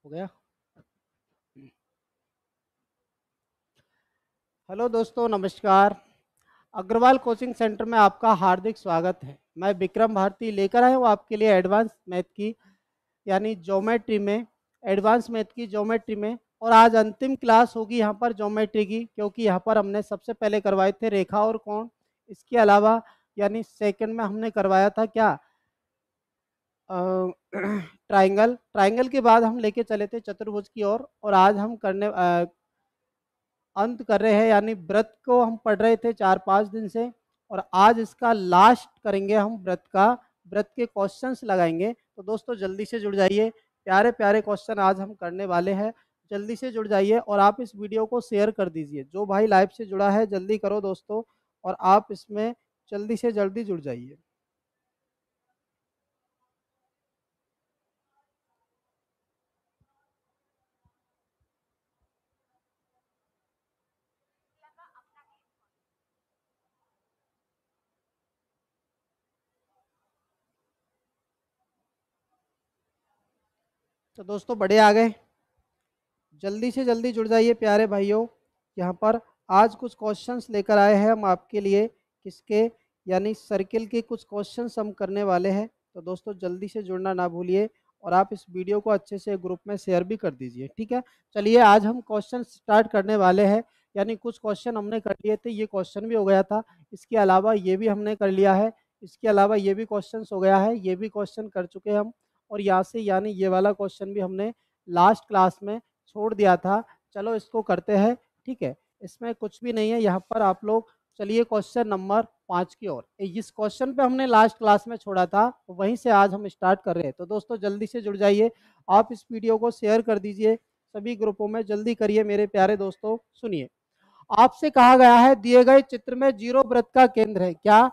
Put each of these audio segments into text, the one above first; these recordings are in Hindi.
हो गया। हेलो दोस्तों, नमस्कार। अग्रवाल कोचिंग सेंटर में आपका हार्दिक स्वागत है। मैं विक्रम भारती लेकर आया हूँ आपके लिए एडवांस मैथ की यानी ज्योमेट्री में, एडवांस मैथ की ज्योमेट्री में। और आज अंतिम क्लास होगी यहाँ पर ज्योमेट्री की, क्योंकि यहाँ पर हमने सबसे पहले करवाए थे रेखा और कोण। इसके अलावा यानी सेकंड में हमने करवाया था क्या, ट्राइंगल। ट्राइंगल के बाद हम लेके चले थे चतुर्भुज की ओर। और आज हम अंत कर रहे हैं, यानी व्रत को हम पढ़ रहे थे 4-5 दिन से, और आज इसका लास्ट करेंगे हम व्रत का। व्रत के क्वेश्चंस लगाएंगे। तो दोस्तों जल्दी से जुड़ जाइए, प्यारे प्यारे क्वेश्चन आज हम करने वाले हैं। जल्दी से जुड़ जाइए और आप इस वीडियो को शेयर कर दीजिए। जो भाई लाइव से जुड़ा है जल्दी करो दोस्तों, और आप इसमें जल्दी से जल्दी जुड़ जाइए। तो दोस्तों बड़े आ गए, जल्दी से जल्दी जुड़ जाइए प्यारे भाइयों। यहाँ पर आज कुछ क्वेश्चंस लेकर आए हैं हम आपके लिए। किसके, यानी सर्किल के कुछ क्वेश्चंस हम करने वाले हैं। तो दोस्तों जल्दी से जुड़ना ना भूलिए, और आप इस वीडियो को अच्छे से ग्रुप में शेयर भी कर दीजिए, ठीक है। चलिए आज हम क्वेश्चन स्टार्ट करने वाले हैं। यानी कुछ क्वेश्चन हमने कर लिए थे, ये क्वेश्चन भी हो गया था। इसके अलावा ये भी हमने कर लिया है। इसके अलावा ये भी क्वेश्चन हो गया है, ये भी क्वेश्चन कर चुके हैं हम। और यहाँ से यानी ये वाला क्वेश्चन भी हमने लास्ट क्लास में छोड़ दिया था। चलो इसको करते हैं, ठीक है। इसमें कुछ भी नहीं है यहाँ पर, आप लोग चलिए क्वेश्चन नंबर 5 की ओर। इस क्वेश्चन पे हमने लास्ट क्लास में छोड़ा था, वहीं से आज हम स्टार्ट कर रहे हैं। तो दोस्तों जल्दी से जुड़ जाइए, आप इस वीडियो को शेयर कर दीजिए सभी ग्रुपों में, जल्दी करिए मेरे प्यारे दोस्तों। सुनिए, आपसे कहा गया है दिए गए चित्र में जीरो वृत्त का केंद्र है। क्या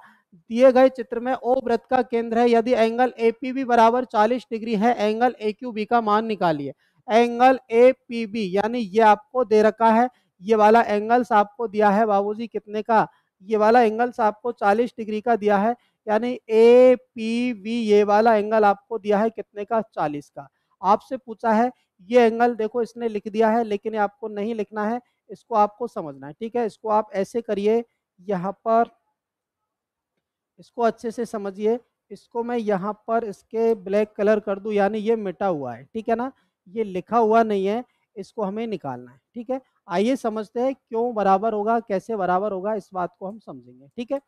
दिए गए चित्र में ओ वृत्त का केंद्र है। यदि एंगल एपीबी बराबर 40 डिग्री है, एंगल एक्यूबी का मान निकालिए। एंगल एपीबी यानी ये आपको दे रखा है, ये वाला एंगल्स आपको दिया है बाबूजी कितने का, ये वाला एंगल्स आपको 40 डिग्री का दिया है। यानी ए पी वी ये वाला एंगल आपको दिया है कितने का, 40 का। आपसे पूछा है ये एंगल, देखो इसने लिख दिया है लेकिन आपको नहीं लिखना है, इसको आपको समझना है, ठीक है। इसको आप ऐसे करिए, यहाँ पर इसको अच्छे से समझिए। इसको मैं यहाँ पर इसके ब्लैक कलर कर दूं, यानी ये मिटा हुआ है, ठीक है ना, ये लिखा हुआ नहीं है, इसको हमें निकालना है, ठीक है। आइए समझते हैं क्यों बराबर होगा, कैसे बराबर होगा, इस बात को हम समझेंगे, ठीक है।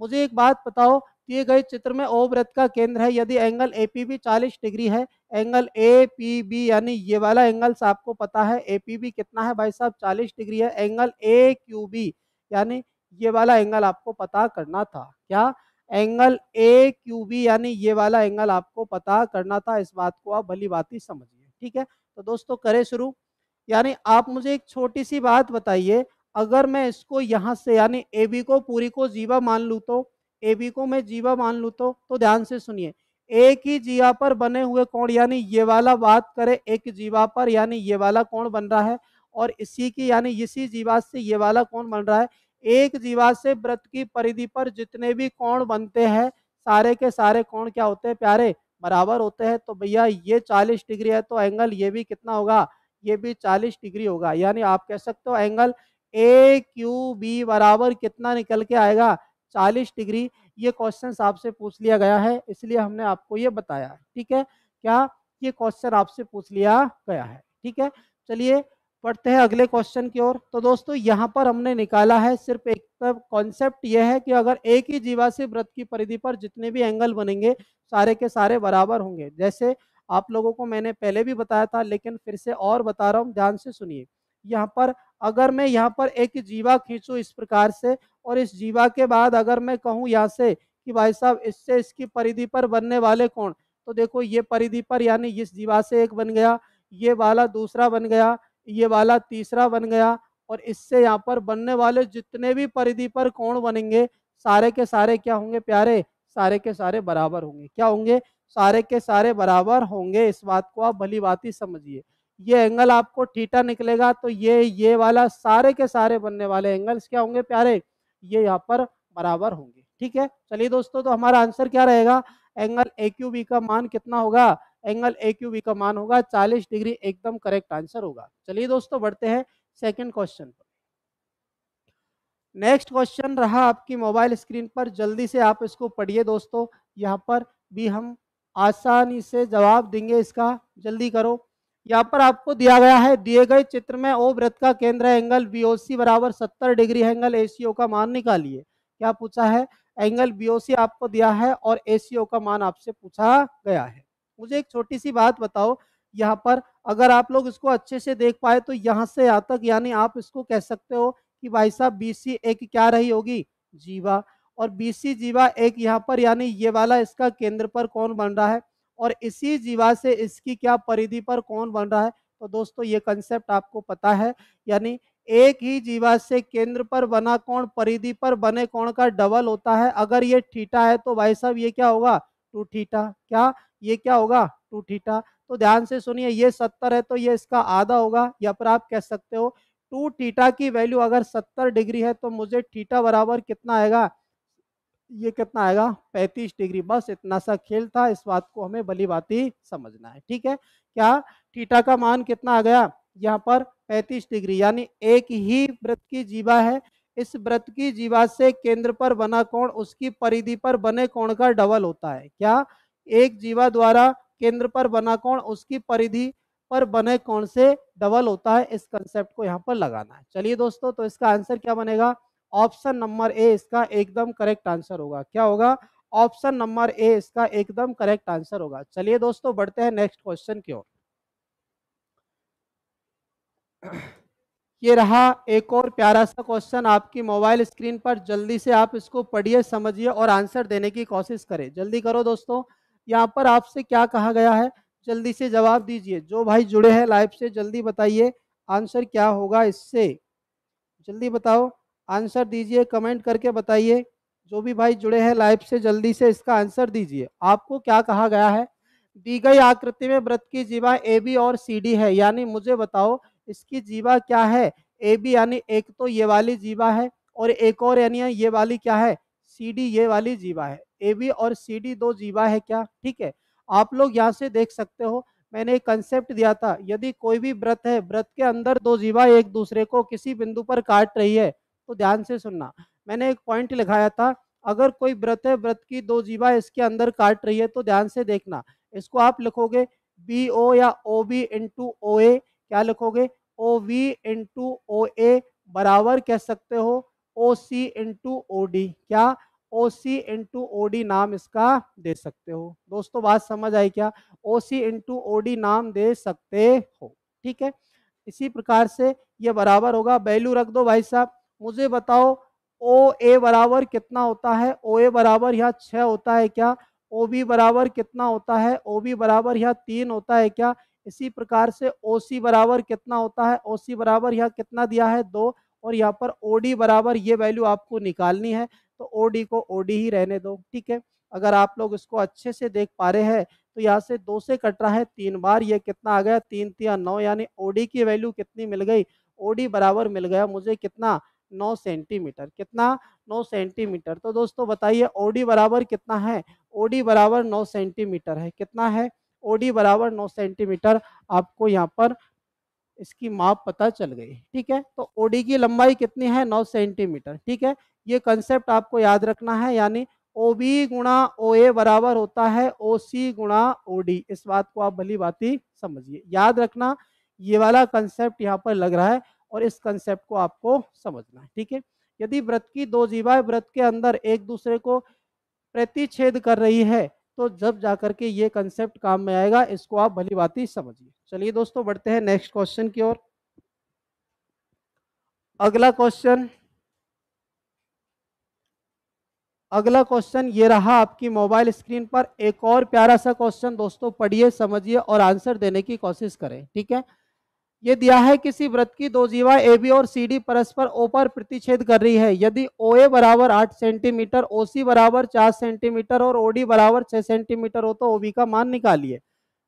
मुझे एक बात बताओ, दिए गए चित्र में ओ वृत्त का केंद्र है। यदि एंगल एपीबी 40 डिग्री है, एंगल एपीबी यानी ये वाला एंगल्स आपको पता है, एपीबी कितना है भाई साहब, 40 डिग्री है। एंगल ए क्यूबी यानी ये वाला एंगल आपको पता करना था। क्या, एंगल ए क्यू बी यानी ये वाला एंगल आपको पता करना था। इस बात को आप भली बात ही समझिए, ठीक है। तो दोस्तों करें शुरू। यानी आप मुझे एक छोटी सी बात बताइए, अगर मैं इसको यहाँ से यानी ए बी को पूरी को जीवा मान लूँ, तो ए बी को मैं जीवा मान लूँ, तो ध्यान से सुनिए, एक ही जीवा पर बने हुए कोण, यानी ये वाला बात करें एक जीवा पर, यानी ये वाला कोण बन रहा है, और इसी की यानी इसी जीवा से ये वाला कोण बन रहा है। एक जीवा से वृत्त की परिधि पर जितने भी कोण बनते हैं, सारे के सारे कोण क्या होते हैं प्यारे, बराबर होते हैं। तो भैया ये 40 डिग्री है, तो एंगल ये भी कितना होगा, ये भी 40 डिग्री होगा। यानी आप कह सकते हो एंगल ए क्यू बी बराबर कितना निकल के आएगा, 40 डिग्री। ये क्वेश्चन आपसे पूछ लिया गया है, इसलिए हमने आपको ये बताया है, ठीक है। क्या, ये क्वेश्चन आपसे पूछ लिया गया है, ठीक है। चलिए पढ़ते हैं अगले क्वेश्चन की ओर। तो दोस्तों यहाँ पर हमने निकाला है, सिर्फ एक कॉन्सेप्ट यह है कि अगर एक ही जीवा से वृत्त की परिधि पर जितने भी एंगल बनेंगे, सारे के सारे बराबर होंगे। जैसे आप लोगों को मैंने पहले भी बताया था, लेकिन फिर से और बता रहा हूँ, ध्यान से सुनिए। यहाँ पर अगर मैं यहाँ पर एक जीवा खींचूं इस प्रकार से, और इस जीवा के बाद अगर मैं कहूँ यहाँ से कि भाई साहब इससे इसकी परिधि पर बनने वाले कोण, तो देखो ये परिधि पर यानी इस जीवा से एक बन गया, ये वाला दूसरा बन गया, ये वाला तीसरा बन गया, और इससे यहाँ पर बनने वाले जितने भी परिधि पर कोण बनेंगे, सारे के सारे क्या होंगे प्यारे, सारे के सारे बराबर होंगे। क्या होंगे, सारे के सारे बराबर होंगे। इस बात को आप भली बात ही समझिए। ये एंगल आपको थीटा निकलेगा, तो ये वाला सारे के सारे बनने वाले एंगल्स क्या होंगे प्यारे, ये यहाँ पर बराबर होंगे, ठीक है। चलिए दोस्तों, तो हमारा आंसर क्या रहेगा, एंगल ए क्यू बी का मान कितना होगा, एंगल ए क्यू बी का मान होगा 40 डिग्री, एकदम करेक्ट आंसर होगा। चलिए दोस्तों बढ़ते हैं सेकंड क्वेश्चन पर। नेक्स्ट क्वेश्चन रहा आपकी मोबाइल स्क्रीन पर, जल्दी से आप इसको पढ़िए दोस्तों, यहाँ पर भी हम आसानी से जवाब देंगे इसका, जल्दी करो। यहाँ पर आपको दिया गया है, दिए गए चित्र में ओ वृत्त का केंद्र है, एंगल बीओसी बराबर 70 डिग्री, एंगल एसीओ का मान निकालिए। क्या पूछा है? एंगल बीओसी आपको दिया है और एसीओ का मान आपसे पूछा गया है। मुझे एक छोटी सी बात बताओ, यहाँ पर अगर आप लोग इसको अच्छे से देख पाए तो यहाँ से यहाँ तक यानी आप इसको कह सकते हो कि भाई साहब बीसी एक क्या रही होगी? जीवा। और बीसी जीवा एक यहाँ पर यानी ये वाला इसका केंद्र पर कौन बन रहा है, और इसी जीवा से इसकी क्या परिधि पर कौन बन रहा है। तो दोस्तों ये कंसेप्ट आपको पता है, यानी एक ही जीवा से केंद्र पर बना कोण परिधि पर बने कोण का डबल होता है। अगर ये थीटा है तो भाई साहब ये क्या होगा? 2 थीटा। क्या ये क्या होगा? 2 थीटा। तो ध्यान से सुनिए, ये 70 है तो ये इसका आधा होगा, या फिर आप कह सकते हो 2 थीटा की वैल्यू अगर 70 डिग्री है तो मुझे थीटा बराबर कितना आएगा? ये कितना आएगा? 35 डिग्री। बस इतना सा खेल था, इस बात को हमें भली भांति समझना है, ठीक है। क्या थीटा का मान कितना आ गया यहाँ पर? 35 डिग्री। यानी एक ही वृत्त की जीवा है, इस वृत्त की जीवा से केंद्र पर बना कोण उसकी परिधि पर बने कोण का डबल होता है। क्या? एक जीवा द्वारा केंद्र पर बना कोण उसकी परिधि पर बने कोण से डबल होता है। इस कंसेप्ट को यहाँ पर लगाना है। चलिए दोस्तों, तो इसका आंसर क्या बनेगा? ऑप्शन नंबर ए इसका एकदम करेक्ट आंसर होगा। क्या होगा? ऑप्शन नंबर ए इसका एकदम करेक्ट आंसर होगा। चलिए दोस्तों बढ़ते हैं नेक्स्ट क्वेश्चन की ओर। ये रहा एक और प्यारा सा क्वेश्चन आपकी मोबाइल स्क्रीन पर, जल्दी से आप इसको पढ़िए, समझिए और आंसर देने की कोशिश करें। जल्दी करो दोस्तों, यहाँ पर आपसे क्या कहा गया है, जल्दी से जवाब दीजिए। जो भाई जुड़े हैं लाइव से जल्दी बताइए आंसर क्या होगा इससे, जल्दी बताओ, आंसर दीजिए, कमेंट करके बताइए। जो भी भाई जुड़े हैं लाइव से जल्दी से इसका आंसर दीजिए। आपको क्या कहा गया है? दी गई आकृति में वृत्त की जीवा ए बी और सी डी है, यानी मुझे बताओ इसकी जीवा क्या है? ए बी यानी एक तो ये वाली जीवा है, और एक और यानी ये वाली क्या है? सी डी ये वाली जीवा है। ए बी और सी डी दो जीवा है क्या? ठीक है। आप लोग यहाँ से देख सकते हो, मैंने एक कंसेप्ट दिया था, यदि कोई भी वृत्त है, वृत्त के अंदर दो जीवा एक दूसरे को किसी बिंदु पर काट रही है, तो ध्यान से सुनना, मैंने एक पॉइंट लिखाया था, अगर कोई वृत्त है, वृत्त की दो जीवा इसके अंदर काट रही है, तो ध्यान से देखना, इसको आप लिखोगे बी ओ या ओ बी इंटू ओ ए। क्या लिखोगे? ओ वी इंटू ओ ए बराबर कह सकते हो ओ सी इंटू ओ डी। क्या? ओ सी इंटू ओ डी नाम इसका दे सकते हो। दोस्तों बात समझ आई क्या? ओ सी इंटू ओ डी नाम दे सकते हो, ठीक है। इसी प्रकार से ये बराबर होगा, वैल्यू रख दो भाई साहब। मुझे बताओ ओ ए बराबर कितना होता है? ओ ए बराबर यहाँ 6 होता है क्या? ओ बी बराबर कितना होता है? ओ बी बराबर यहाँ 3 होता है क्या? इसी प्रकार से ओ सी बराबर कितना होता है? ओ सी बराबर यहाँ कितना दिया है? 2। और यहाँ पर ओ डी बराबर ये वैल्यू आपको निकालनी है, तो ओ डी को ओ डी ही रहने दो, ठीक है। अगर आप लोग इसको अच्छे से देख पा रहे हैं तो यहाँ से 2 से कट रहा है 3 बार, ये कितना आ गया? 3 3 9, यानी ओडी की वैल्यू कितनी मिल गई? ओडी बराबर मिल गया मुझे कितना? 9 सेंटीमीटर। कितना? 9 सेंटीमीटर। तो दोस्तों बताइए ओडी बराबर कितना है? ओडी बराबर 9 सेंटीमीटर है। कितना है? ओडी बराबर 9 सेंटीमीटर। आपको यहाँ पर इसकी माप पता चल गई, ठीक है। तो ओडी की लंबाई कितनी है? 9 सेंटीमीटर, ठीक है। ये कंसेप्ट आपको याद रखना है, यानी ओ बी गुणा ओ ए बराबर होता है ओ सी गुणा ओ डी। इस बात को आप भली भांति समझिए, याद रखना, ये वाला कंसेप्ट यहाँ पर लग रहा है और इस कंसेप्ट को आपको समझना है, ठीक है। यदि वृत्त की दो जीवाएं वृत्त के अंदर एक दूसरे को प्रतिच्छेद कर रही है, तो जब जाकर के ये कंसेप्ट काम में आएगा, इसको आप भली भांति समझिए। चलिए दोस्तों बढ़ते हैं नेक्स्ट क्वेश्चन की ओर। अगला क्वेश्चन, अगला क्वेश्चन ये रहा आपकी मोबाइल स्क्रीन पर, एक और प्यारा सा क्वेश्चन। दोस्तों पढ़िए, समझिए और आंसर देने की कोशिश करें, ठीक है। ये दिया है किसी वृत्त की दो जीवा ए बी और सी डी परस्पर ओ पर प्रतिच्छेद कर रही है, यदि ओ ए बराबर 8 सेंटीमीटर, ओ सी बराबर 4 सेंटीमीटर और ओ डी बराबर 6 सेंटीमीटर हो, तो ओ बी का मान निकालिए।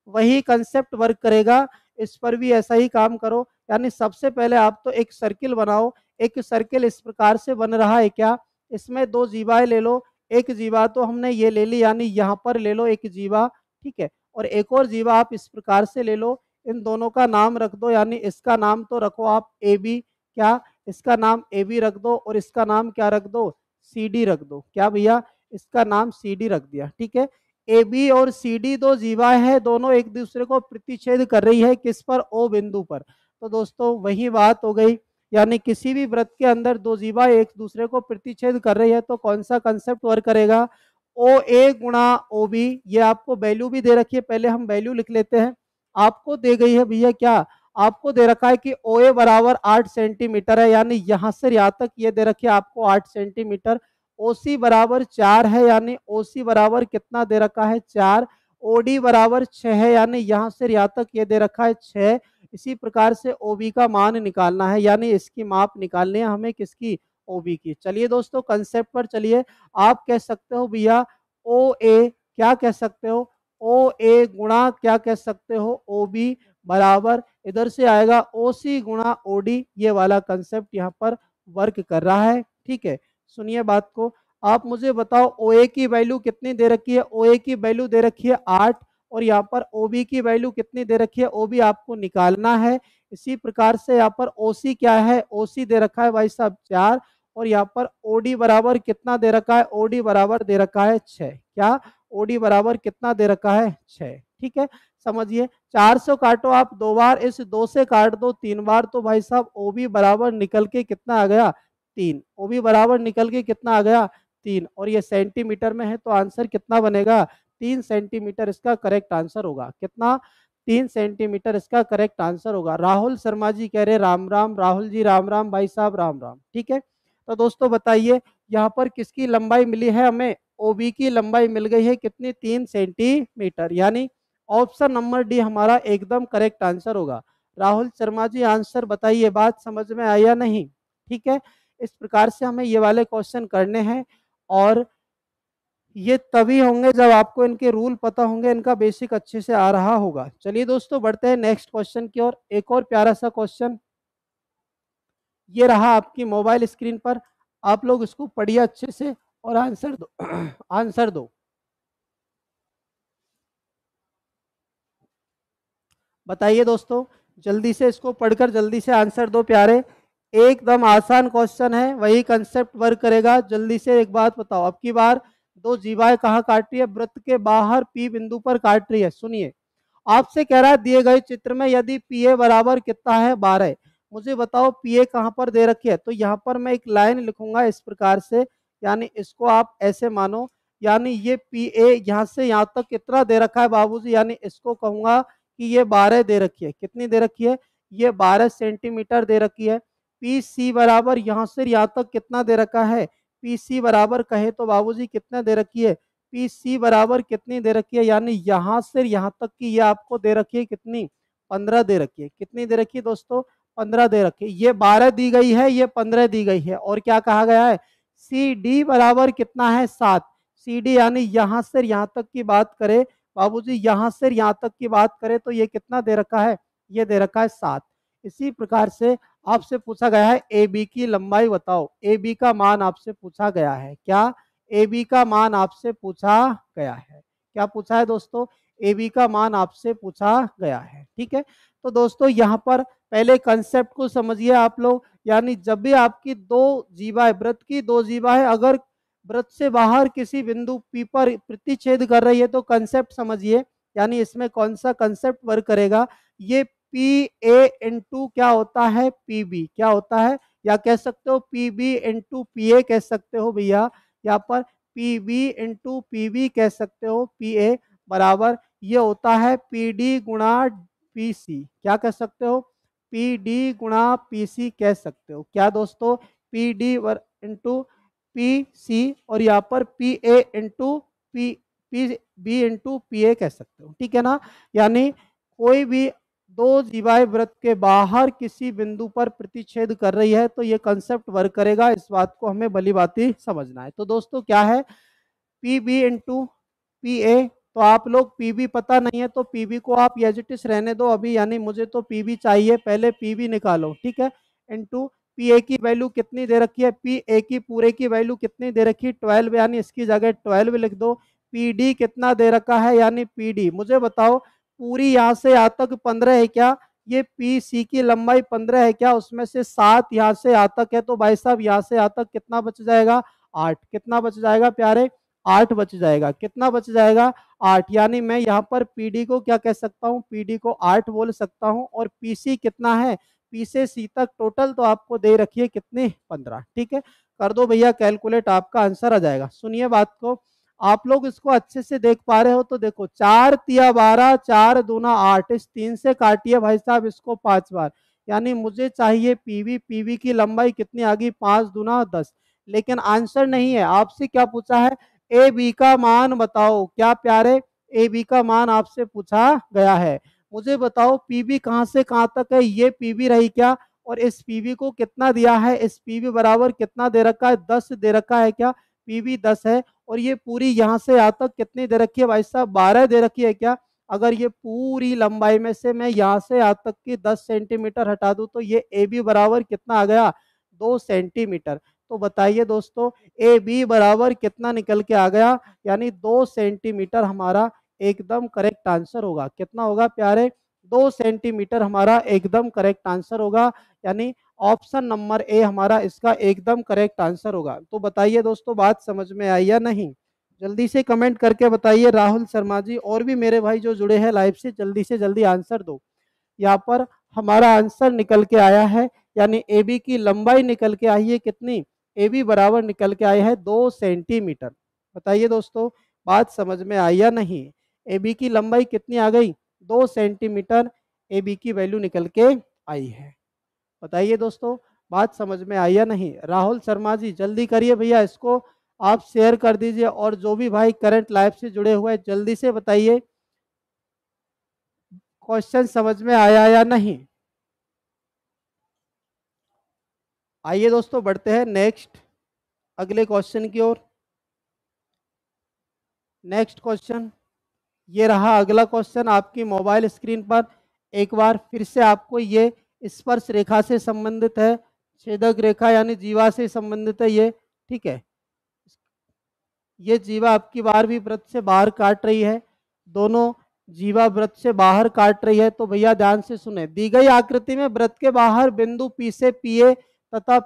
वही कंसेप्ट वर्क करेगा, इस पर भी ऐसा ही काम करो। यानी सबसे पहले आप तो एक सर्किल बनाओ। एक सर्किल इस प्रकार से बन रहा है क्या? इसमें दो जीवाएं ले लो, एक जीवा तो हमने ये ले ली, यानी यहाँ पर ले लो एक जीवा, ठीक है। और एक और जीवा आप इस प्रकार से ले लो, इन दोनों का नाम रख दो, यानी इसका नाम तो रखो आप ए बी, क्या इसका नाम ए बी रख दो और इसका नाम क्या रख दो, सी डी रख दो। क्या भैया, इसका नाम सी डी रख दिया, ठीक है। ए बी और सी डी दो जीवाएं हैं, दोनों एक दूसरे को प्रतिच्छेद कर रही है किस पर, ओ बिंदु पर। तो दोस्तों वही बात हो गई, यानी किसी भी वृत्त के अंदर दो जीवा एक दूसरे को प्रतिच्छेद कर रही है तो कौन सा कंसेप्ट वर्क करेगा, ओ ए गुणा ओ बी। ये आपको वैल्यू भी दे रखी है, पहले हम वैल्यू लिख लेते हैं। आपको दे गई है भैया क्या, आपको दे रखा है कि ओ ए बराबर 8 सेंटीमीटर है, यानी यहां से यहाँ तक ये दे रखी है आपको 8 सेंटीमीटर। ओ सी बराबर 4 है, यानी ओ सी बराबर कितना दे रखा है, 4। ओ डी बराबर 6 है, यानी यहाँ से यहाँ तक ये दे रखा है 6। इसी प्रकार से ओ बी का मान निकालना है, यानी इसकी माप निकालनी है हमें, किसकी, ओ बी की। चलिए दोस्तों कंसेप्ट पर चलिए, आप कह सकते हो भैया ओ ए, क्या कह सकते हो, ओ ए गुणा क्या कह सकते हो, ओ बी बराबर इधर से आएगा ओ सी गुणा ओ डी। ये वाला कंसेप्ट यहाँ पर वर्क कर रहा है, ठीक है। सुनिए बात को, आप मुझे बताओ ओ ए की वैल्यू कितनी दे रखी है, ओ ए की वैल्यू दे रखी है 8, और यहाँ पर ओ बी की वैल्यू कितनी दे रखी है, ओ बी आपको निकालना है। इसी प्रकार से यहाँ पर ओ सी क्या है, ओ सी दे रखा है भाई साहब 4, और यहाँ पर ओ डी बराबर कितना दे रखा है, ओ डी बराबर दे रखा है 6। क्या, ओ डी बराबर कितना दे रखा है, 6, ठीक है। समझिए 4 से काटो आप 2 बार, इस 2 से काट दो 3 बार, तो भाई साहब ओ बी बराबर निकल के कितना आ गया, 3। ओ बी बराबर निकल के कितना आ गया, 3, और ये सेंटीमीटर में है तो आंसर कितना बनेगा, 3 सेंटीमीटर इसका करेक्ट आंसर होगा। कितना, 3 सेंटीमीटर इसका करेक्ट आंसर होगा। राहुल शर्मा जी कह रहे राम राम, राहुल जी राम राम, भाई साहब राम राम, ठीक है। तो दोस्तों बताइए यहाँ पर किसकी लंबाई मिली है हमें, ओबी की लंबाई मिल गई है कितनी, 3 सेंटीमीटर, यानी ऑप्शन नंबर डी हमारा एकदम करेक्ट आंसर होगा। राहुल शर्मा जी आंसर बताइए, बात समझ में आई या नहीं, ठीक है। इस प्रकार से हमें ये वाले क्वेश्चन करने हैं, और ये तभी होंगे जब आपको इनके रूल पता होंगे, इनका बेसिक अच्छे से आ रहा होगा। चलिए दोस्तों बढ़ते हैं नेक्स्ट क्वेश्चन की ओर। एक और प्यारा सा क्वेश्चन ये रहा आपकी मोबाइल स्क्रीन पर, आप लोग इसको पढ़िए अच्छे से और आंसर दो आंसर दो। बताइए दोस्तों, जल्दी से इसको पढ़कर जल्दी से आंसर दो प्यारे। एकदम आसान क्वेश्चन है, वही कंसेप्ट वर्क करेगा। जल्दी से एक बात बताओ, अब की बार दो जीवाएं कहाँ काट रही है, वृत्त के बाहर पी बिंदु पर काट रही है। सुनिए, आपसे कह रहा है दिए गए चित्र में यदि पी ए बराबर कितना है, 12, मुझे बताओ पी ए कहाँ पर दे रखी है। तो यहाँ पर मैं एक लाइन लिखूंगा इस प्रकार से, यानी इसको आप ऐसे मानो, यानी ये पी ए यहाँ से यहाँ तक कितना दे रखा है बाबूजी, यानी इसको कहूंगा कि ये 12 दे रखी है। कितनी दे रखी है, ये 12 सेंटीमीटर दे रखी है। पी सी बराबर यहाँ से यहाँ तक कितना दे रखा है, पी सी बराबर कहे तो बाबूजी कितना दे रखी है, पी सी बराबर कितनी दे रखी है, यानी यहाँ से यहाँ तक की ये आपको दे रखी है कितनी, 15 दे रखी है। कितनी दे रखी है दोस्तों, 15 दे रखी है। ये 12 दी गई है, ये 15 दी गई है, और क्या कहा गया है, सी डी बराबर कितना है, 7। सी डी यानी यहाँ से यहाँ तक की बात करें बाबूजी, यहाँ से यहाँ तक की बात करें तो ये कितना दे रखा है, ये दे रखा है 7। इसी प्रकार से आपसे पूछा गया है ए बी की लंबाई बताओ, ए बी का मान आपसे पूछा गया है। क्या, ए बी का मान आपसे पूछा गया है। क्या पूछा है दोस्तों, ए बी का मान आपसे पूछा गया है, ठीक है। तो दोस्तों यहाँ पर पहले कंसेप्ट को समझिए आप लोग, यानी जब भी आपकी दो जीवाएं, वृत्त की दो जीवाएं अगर वृत्त से बाहर किसी बिंदु पी पर प्रतिच्छेद कर रही है तो कंसेप्ट समझिए, यानी इसमें कौन सा कंसेप्ट वर्क करेगा, ये पी ए इंटू क्या होता है, पी बी क्या होता है, या कह सकते हो P B into P A कह सकते हो भैया, यहाँ पर P B into P B कह सकते हो, पी ए बराबर ये होता है पी डी गुणा पी सी, क्या कह सकते हो, पी डी गुणा पी सी कह सकते हो। क्या दोस्तों, P D into P C, और यहाँ पर P A into P P B into P A कह सकते हो, ठीक है ना। यानी कोई भी दो जीवाएं वृत्त के बाहर किसी बिंदु पर प्रतिच्छेद कर रही है तो ये कंसेप्ट वर्क करेगा, इस बात को हमें भली भांति समझना है। तो दोस्तों क्या है, P B into P A, तो आप लोग पी बी पता नहीं है तो पी बी को आप एज इट इज रहने दो अभी, यानी मुझे तो पी बी चाहिए, पहले पी बी निकालो, ठीक है। इंटू पी ए की वैल्यू कितनी दे रखी है, पी ए की पूरे की वैल्यू कितनी दे रखी है, 12, यानी इसकी जगह 12 लिख दो। पीडी कितना दे रखा है, यानी पीडी मुझे बताओ पूरी यहाँ से यहाँ तक 15 है क्या, ये पी सी की लंबाई 15 है क्या, उसमें से 7 यहाँ से यहाँ तक है, तो भाई साहब यहाँ से यहाँ तक कितना बच जाएगा, 8। कितना बच जाएगा प्यारे, 8 बच जाएगा। कितना बच जाएगा, 8। यानी मैं यहाँ पर पीडी को क्या कह सकता हूँ, पीडी को 8 बोल सकता हूँ। और पीसी कितना है, पी से सी तक टोटल तो आपको दे रखी है कितनी, 15। ठीक है, कर दो भैया कैलकुलेट, आपका आंसर आ जाएगा। सुनिए बात को, आप लोग इसको अच्छे से देख पा रहे हो तो देखो, 4 तिया 12, 4 दूना 8, इस 3 से काटिए भाई साहब इसको 5 बार, यानी मुझे चाहिए पीवी। पीवी की लंबाई कितनी आ गई, 5 दूना 10। लेकिन आंसर नहीं है, आपसे क्या पूछा है, ए बी का मान बताओ। क्या प्यारे, ए बी का मान आपसे पूछा गया है। मुझे बताओ पीवी कहां से कहां तक है, ये पीवी रही क्या, और इस पीवी को कितना दिया है, इस पीवी बराबर कितना दे रखा है, 10 दे रखा है क्या, पीवी 10 है। और ये पूरी यहां से यहाँ तक कितनी दे रखी है भाई साहब, 12 दे रखी है क्या। अगर ये पूरी लंबाई में से मैं यहाँ से यहाँ तक की 10 सेंटीमीटर हटा दूं तो ये ए बी बराबर कितना आ गया, 2 सेंटीमीटर। तो बताइए दोस्तों, ए बी बराबर कितना निकल के आ गया, यानी 2 सेंटीमीटर हमारा एकदम करेक्ट आंसर होगा। कितना होगा प्यारे, 2 सेंटीमीटर हमारा एकदम करेक्ट आंसर होगा, यानी ऑप्शन नंबर ए हमारा इसका एकदम करेक्ट आंसर होगा। तो बताइए दोस्तों, बात समझ में आई या नहीं, जल्दी से कमेंट करके बताइए। राहुल शर्मा जी और भी मेरे भाई जो जुड़े हैं लाइव से जल्दी आंसर दो। यहाँ पर हमारा आंसर निकल के आया है, यानी ए बी की लंबाई निकल के आई है कितनी, ए बी बराबर निकल के आया है 2 सेंटीमीटर। बताइए दोस्तों, बात समझ में आई या नहीं, ए बी की लंबाई कितनी आ गई, 2 सेंटीमीटर ए बी की वैल्यू निकल के आई है। बताइए दोस्तों, बात समझ में आई या नहीं। राहुल शर्मा जी जल्दी करिए भैया, इसको आप शेयर कर दीजिए, और जो भी भाई करंट लाइव से जुड़े हुए हैं जल्दी से बताइए क्वेश्चन समझ में आया या नहीं। आइए दोस्तों बढ़ते हैं नेक्स्ट अगले क्वेश्चन की ओर। नेक्स्ट क्वेश्चन ये रहा अगला क्वेश्चन आपकी मोबाइल स्क्रीन पर। एक बार फिर से आपको ये स्पर्श रेखा से संबंधित है, छेदक रेखा यानी जीवा से संबंधित है ये। ठीक है, ये जीवा आपकी 12वीं वृत्त से बाहर काट रही है, दोनों जीवा वृत्त से बाहर काट रही है। तो भैया ध्यान से सुने, दी गई आकृति में वृत्त के बाहर बिंदु पी से पीए तथा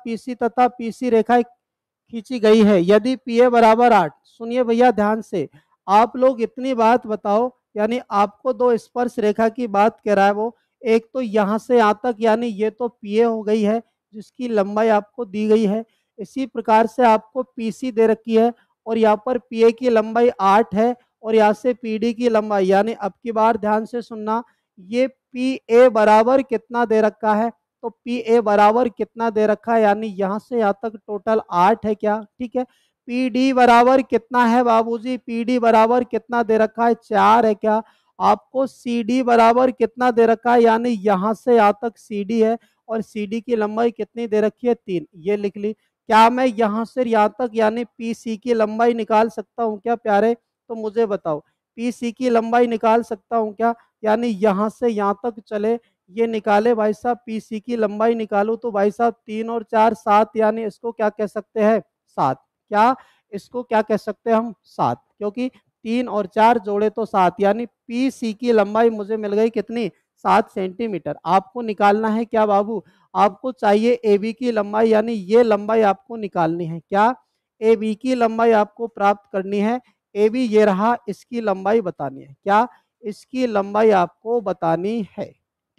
पीसी रेखा खींची गई है यदि पीए बराबर 8। सुनिए भैया ध्यान से, आप लोग इतनी बात बताओ, यानी आपको दो स्पर्श रेखा की बात कह रहा है वो, एक तो यहाँ से यहाँ तक, यानी ये तो पीए हो गई है जिसकी लंबाई आपको दी गई है। इसी प्रकार से आपको पीसी दे रखी है, और यहाँ पर पीए की लंबाई 8 है, और यहाँ से पीडी की लंबाई, यानी अब की बार ध्यान से सुनना, ये पी ए बराबर कितना दे रखा है, तो पी ए बराबर कितना दे रखा है, यानी यहाँ से यहाँ तक टोटल 8 है क्या। ठीक है, पी डी बराबर कितना है बाबूजी, पी डी बराबर कितना दे रखा है, 4 है क्या। आपको सी डी बराबर कितना दे रखा है, यानी यहाँ से यहाँ तक सी डी है, और सी डी की लंबाई कितनी दे रखी है, 3। ये लिख ली। क्या मैं यहाँ से यहाँ तक यानी पी सी की लंबाई निकाल सकता हूँ क्या प्यारे, तो मुझे बताओ पी सी की लंबाई निकाल सकता हूँ क्या, यानी यहाँ से यहाँ तक चले, ये निकाले भाई साहब, पी सी की लंबाई निकालो तो भाई साहब 3 और 4 7, यानी इसको क्या कह सकते हैं, 7। क्या इसको क्या कह सकते हैं हम, 7, क्योंकि 3 और 4 जोड़े तो 7, यानी पी सी की लंबाई मुझे मिल गई कितनी, 7 सेंटीमीटर। आपको निकालना है क्या बाबू, आपको चाहिए ए बी की लंबाई, यानी ये लंबाई आपको निकालनी है। क्या, ए बी की लंबाई आपको प्राप्त करनी है। ए बी ये रहा, इसकी लंबाई बतानी है। क्या, इसकी लंबाई आपको बतानी है।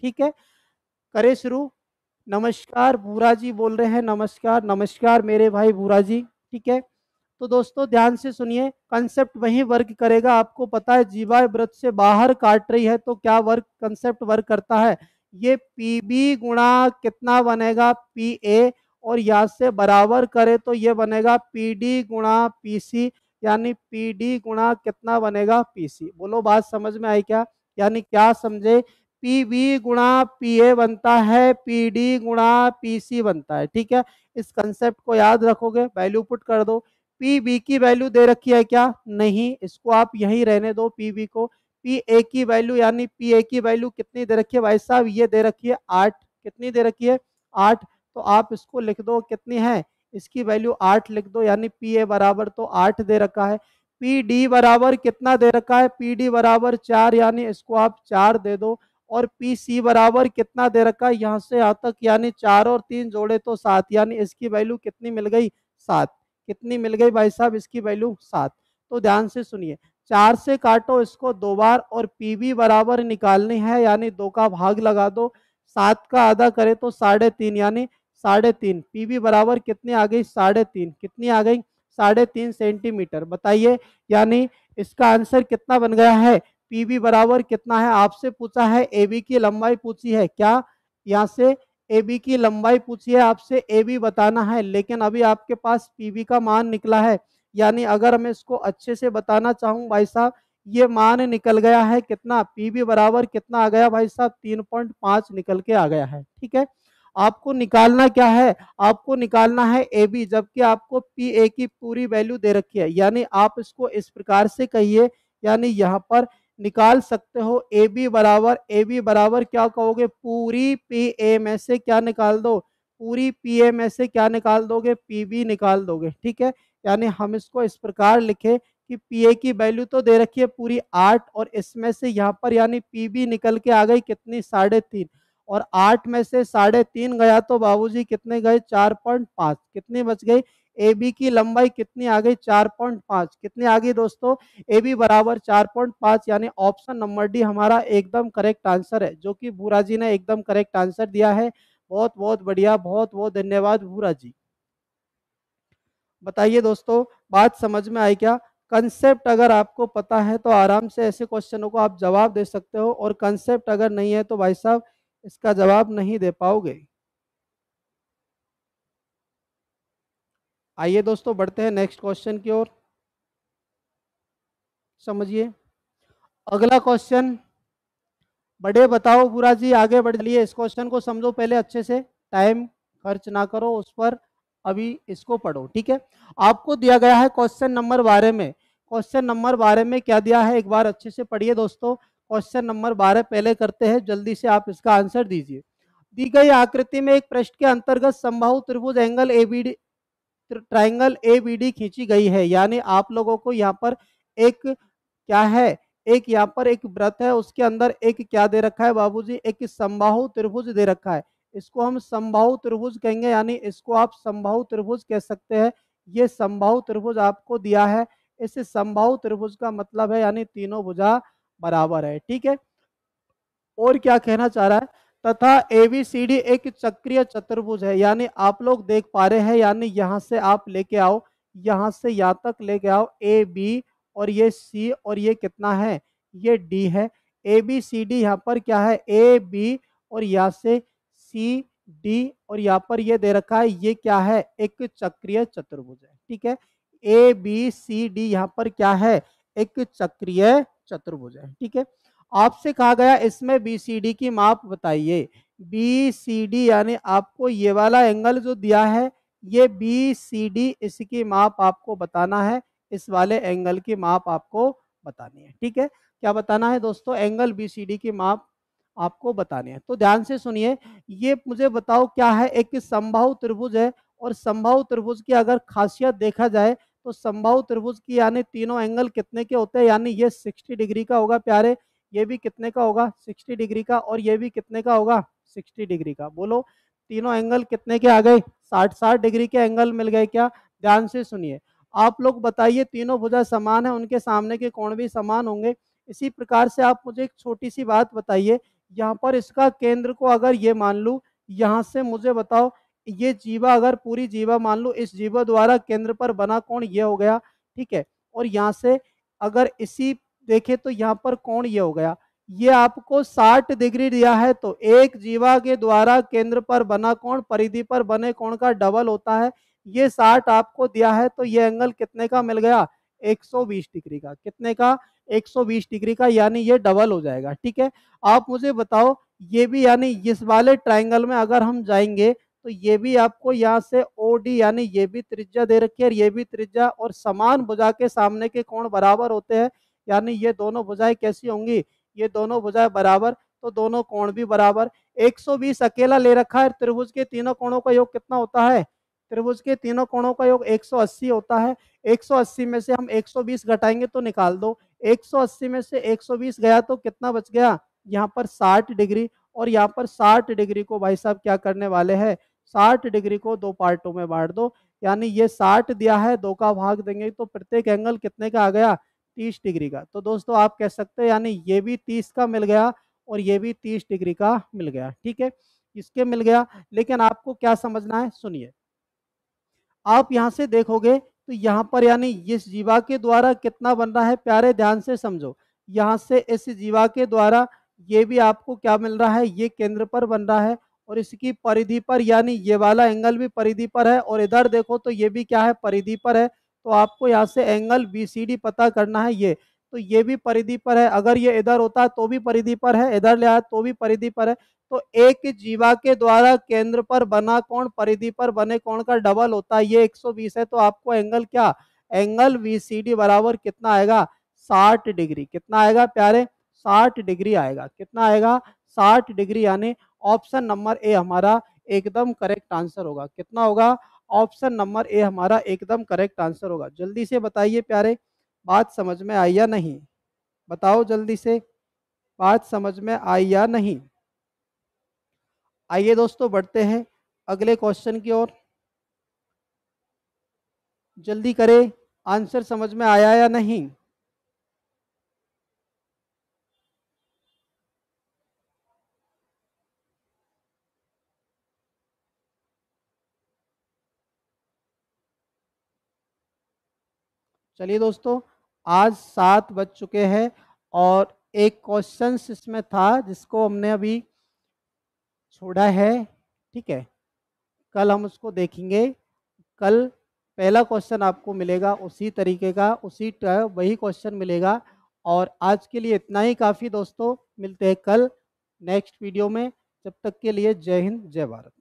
ठीक है, करें शुरू। नमस्कार भूरा जी बोल रहे हैं, नमस्कार नमस्कार मेरे भाई भूरा जी। ठीक है, तो दोस्तों ध्यान से सुनिए, कंसेप्ट वही वर्क करेगा। आपको पता है जीवा वृत्त से बाहर काट रही है तो क्या वर्क कंसेप्ट वर्क करता है, ये पी बी गुणा कितना बनेगा, पी ए, और यहाँ से बराबर करे तो ये बनेगा पी डी गुणा पी सी, यानी पी डी गुणा कितना बनेगा, पी सी। बोलो बात समझ में आई क्या, यानी क्या समझे, पी बी गुणा पी ए बनता है, पी डी गुणा पी सी बनता है। ठीक है, इस कंसेप्ट को याद रखोगे, वैल्यू पुट कर दो। पी बी की वैल्यू दे रखी है क्या, नहीं, इसको आप यहीं रहने दो पी बी को। पी ए की वैल्यू, यानी पी ए की वैल्यू कितनी दे रखी है भाई साहब, ये दे रखी है 8। कितनी दे रखी है, 8। तो आप इसको लिख दो कितनी है, इसकी वैल्यू 8 लिख दो, यानी पी ए बराबर तो 8 दे रखा है। पी डी बराबर कितना दे रखा है, पी डी बराबर 4, यानी इसको आप 4 दे दो। और पी सी बराबर कितना दे रखा है, यहाँ से यहाँ तक यानी 4 और 3 जोड़े तो 7, यानी इसकी वैल्यू कितनी मिल गई, 7। कितनी मिल गई भाई साहब, इसकी वैल्यू 7। तो ध्यान से सुनिए, 4 से काटो इसको 2 बार और पी बी बराबर निकालनी है, यानी 2 का भाग लगा दो। 7 का आधा करे तो 3.5, यानी 3.5। पी बी बराबर कितनी आ गई, 3.5। कितनी आ गई, 3.5 सेंटीमीटर। बताइए, यानी इसका आंसर कितना बन गया है, पी बी बराबर कितना है। आपसे पूछा है ए बी की लंबाई पूछी है क्या, यहाँ से ए बी की लंबाई पूछी है आपसे, ए बी बताना है, लेकिन अभी आपके पास पी बी का मान निकला है। यानी अगर मैं इसको अच्छे से बताना चाहूँ भाई साहब, ये मान निकल गया है कितना, पी बी बराबर कितना आ गया भाई साहब, 3.5 निकल के आ गया है। ठीक है, आपको निकालना क्या है, आपको निकालना है ए बी, जबकि आपको पी ए की पूरी वैल्यू दे रखी है। यानी आप इसको इस प्रकार से कहिए, यानी यहाँ पर निकाल सकते हो ए बी बराबर क्या कहोगे, पूरी पी ए में से क्या निकाल दो, पूरी पी ए में से क्या निकाल दोगे, पी बी निकाल दोगे। ठीक है, यानी हम इसको इस प्रकार लिखे कि पी ए की वैल्यू तो दे रखी है पूरी 8, और इसमें से यहाँ पर यानी पी बी निकल के आ गई कितनी, 3.5। और 8 में से 3.5 गया तो बाबूजी कितने गए, 4.5। कितनी बच गई, ए बी की लंबाई कितनी आ गई, 4.5। कितनी आ गई दोस्तों, ए बी बराबर 4.5, यानी ऑप्शन नंबर डी हमारा एकदम करेक्ट आंसर है, जो कि भूरा जी ने एकदम करेक्ट आंसर दिया है। बहुत बहुत बढ़िया, बहुत बहुत धन्यवाद भूरा जी। बताइए दोस्तों, बात समझ में आई क्या। कंसेप्ट अगर आपको पता है तो आराम से ऐसे क्वेश्चनों को आप जवाब दे सकते हो, और कंसेप्ट अगर नहीं है तो भाई साहब इसका जवाब नहीं दे पाओगे। आइए दोस्तों, बढ़ते हैं नेक्स्ट क्वेश्चन की ओर। समझिए अगला क्वेश्चन। बड़े बताओ पूरा जी, आगे बढ़ लिए, इस क्वेश्चन को समझो पहले अच्छे से, टाइम खर्च ना करो उस पर, अभी इसको पढ़ो। ठीक है, आपको दिया गया है क्वेश्चन नंबर 12 में, क्वेश्चन नंबर 12 में क्या दिया है, एक बार अच्छे से पढ़िए दोस्तों। क्वेश्चन नंबर 12 पहले करते हैं, जल्दी से आप इसका आंसर दीजिए। दी गई आकृति में एक पृष्ठ के अंतर्गत समबाहु त्रिभुज एंगल एबीडी, ट्राइंगल एबीडी खींची गई है। यानी आप लोगों को यहाँ पर एक क्या है, एक यहाँ पर एक वृत्त है, उसके अंदर एक क्या दे रखा है बाबूजी, एक समबाहु त्रिभुज दे रखा है। इसको हम समबाहु त्रिभुज कहेंगे, यानी इसको आप समबाहु त्रिभुज कह सकते हैं। ये समबाहु त्रिभुज आपको दिया है, इस समबाहु त्रिभुज का मतलब है यानी तीनों भुजा बराबर है। ठीक है, और क्या कहना चाह रहा है, तथा एबीसीडी एक चक्रीय चतुर्भुज है। यानी आप लोग देख पा रहे हैं, यानी यहाँ से आप लेके आओ, यहाँ से यहाँ तक लेके आओ, ए बी और ये सी और ये कितना है, ये डी है। ए बी सी डी यहाँ पर क्या है, ए बी और यहाँ से सी डी, और यहाँ पर ये दे रखा है, ये क्या है, एक चक्रीय चतुर्भुज है। ठीक है, ए बी सी डी यहाँ पर क्या है, एक चक्रीय चतुर्भुज है। ठीक है, आपसे कहा गया इसमें बीसीडी की माप बताइए। बीसीडी यानी आपको ये वाला एंगल जो दिया है, ये बीसीडी, इसकी माप आपको बताना है, इस वाले एंगल की माप आपको बतानी है। ठीक है, क्या बताना है दोस्तों, एंगल बीसीडी की माप आपको बतानी है। तो ध्यान से सुनिए, ये मुझे बताओ क्या है, एक समबाहु त्रिभुज है, और समबाहु त्रिभुज की अगर खासियत देखा जाए तो समबाहु त्रिभुज की यानी तीनों एंगल कितने के होते हैं, यानी ये 60 डिग्री का होगा प्यारे, ये भी कितने का होगा, 60 डिग्री का, और ये भी कितने का होगा, 60 डिग्री का। बोलो तीनों एंगल कितने के आ गए, 60 डिग्री के एंगल मिल गए क्या। ध्यान से सुनिए, आप लोग बताइए, तीनों भुजा समान है, उनके सामने के कोण भी समान होंगे। इसी प्रकार से आप मुझे एक छोटी सी बात बताइए, यहाँ पर इसका केंद्र को अगर ये मान लूँ, यहाँ से मुझे बताओ, ये जीवा अगर पूरी जीवा मान लूँ, इस जीवा द्वारा केंद्र पर बना कोण ये हो गया। ठीक है, और यहाँ से अगर इसी देखे तो यहाँ पर कोण ये हो गया, ये आपको 60 डिग्री दिया है, तो एक जीवा के द्वारा केंद्र पर बना कोण परिधि पर बने कोण का डबल होता है। ये 60 आपको दिया है, तो ये एंगल कितने का मिल गया, 120 डिग्री का। कितने का, 120 डिग्री का, यानी ये डबल हो जाएगा। ठीक है, आप मुझे बताओ, ये भी यानी इस वाले ट्राइंगल में अगर हम जाएंगे तो ये भी आपको यहाँ से ओडी, यानी ये भी त्रिज्या दे रखी है और ये भी त्रिज्या, और समान भुजा के सामने के कोण बराबर होते हैं, यानी ये दोनों भुजाएं कैसी होंगी, ये दोनों भुजाएं बराबर, तो दोनों कोण भी बराबर। 120 अकेला ले रखा है, त्रिभुज के तीनों कोणों का योग कितना होता है, त्रिभुज के तीनों कोणों का योग 180 होता है। 180 में से हम 120 घटाएंगे तो निकाल दो। 180 में से 120 गया तो कितना बच गया, यहाँ पर 60 डिग्री। और यहाँ पर 60 डिग्री को भाई साहब क्या करने वाले हैं, 60 डिग्री को दो पार्टों में बांट दो। यानी ये 60 दिया है, दो का भाग देंगे तो प्रत्येक एंगल कितने का आ गया, 30 डिग्री का। तो दोस्तों आप कह सकते हैं यानी ये भी 30 का मिल गया और ये भी 30 डिग्री का मिल गया। ठीक है, इसके मिल गया। लेकिन आपको क्या समझना है, सुनिए, आप यहाँ से देखोगे तो यहाँ पर यानी इस जीवा के द्वारा कितना बन रहा है, प्यारे ध्यान से समझो। यहाँ से इस जीवा के द्वारा ये भी आपको क्या मिल रहा है, ये केंद्र पर बन रहा है और इसकी परिधि पर, यानी ये वाला एंगल भी परिधि पर है और इधर देखो तो ये भी क्या है, परिधि पर है। तो आपको यहाँ से एंगल BCD पता करना है। ये तो ये भी परिधि पर है, अगर ये इधर होता तो भी परिधि पर है, इधर ले आया तो भी परिधि पर है। तो एक जीवा के द्वारा केंद्र पर बना कोण परिधि पर बने कोण का डबल होता है। ये 120 है तो आपको एंगल क्या, एंगल BCD बराबर कितना आएगा, 60 डिग्री। कितना आएगा प्यारे, 60 डिग्री आएगा। कितना आएगा, 60 डिग्री। यानी ऑप्शन नंबर ए हमारा एकदम करेक्ट आंसर होगा। कितना होगा, ऑप्शन नंबर ए हमारा एकदम करेक्ट आंसर होगा। जल्दी से बताइए प्यारे, बात समझ में आई या नहीं, बताओ जल्दी से, बात समझ में आई या नहीं। आइए दोस्तों बढ़ते हैं अगले क्वेश्चन की ओर, जल्दी करें, आंसर समझ में आया या नहीं। चलिए दोस्तों, आज 7 बज चुके हैं और एक क्वेश्चन इसमें था जिसको हमने अभी छोड़ा है। ठीक है, कल हम उसको देखेंगे। कल पहला क्वेश्चन आपको मिलेगा उसी तरीके का, वही क्वेश्चन मिलेगा। और आज के लिए इतना ही काफ़ी दोस्तों, मिलते हैं कल नेक्स्ट वीडियो में। जब तक के लिए जय हिंद जय भारत।